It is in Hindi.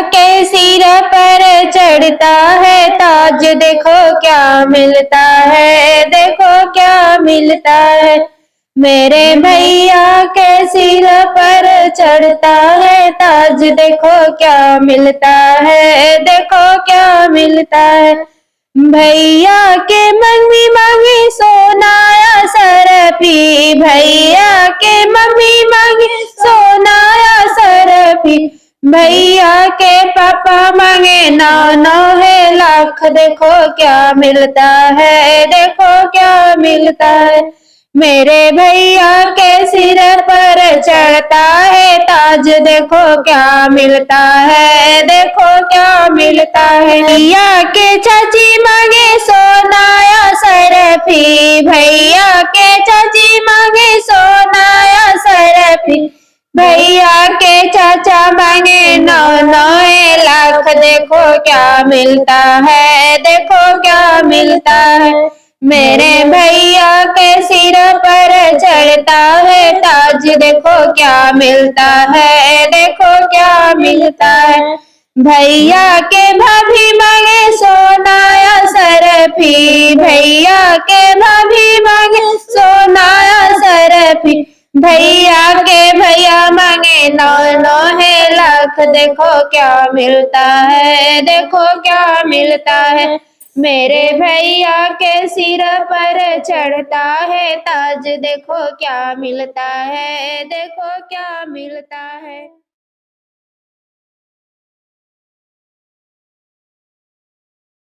के सिर पर चढ़ता है ताज, देखो क्या मिलता है, देखो क्या मिलता है। मेरे भैया के सिर पर चढ़ता है ताज, देखो क्या मिलता है, देखो क्या मिलता है। भैया के मम्मी मांगे सोनाया सरफी, भैया के मम्मी मांगे सोनाया सरफी। भैया के पापा मांगे 9 9 है लाख, देखो क्या मिलता है, देखो क्या मिलता है। मेरे भैया के सिर पर चढ़ता है ताज, देखो क्या मिलता है, देखो क्या मिलता है। भैया के चाची मांगे सोनाया सरफी, भैया के चाची मांगे सोनाया सरफी। भैया के चाचा मांगे 9 9 लाख, देखो क्या मिलता है, देखो क्या मिलता है। मेरे भैया के सिर पर चढ़ता है ताज, देखो क्या मिलता है, देखो क्या मिलता है। भैया के भाभी मांगे सोनाया सरफी, भैया के भाभी मांगे सोनाया सरफी। भैया के भैया मांगे 9 9 है लाख, देखो क्या मिलता है, देखो क्या मिलता है। मेरे भैया के सिर पर चढ़ता है ताज, देखो क्या मिलता है, देखो क्या मिलता है।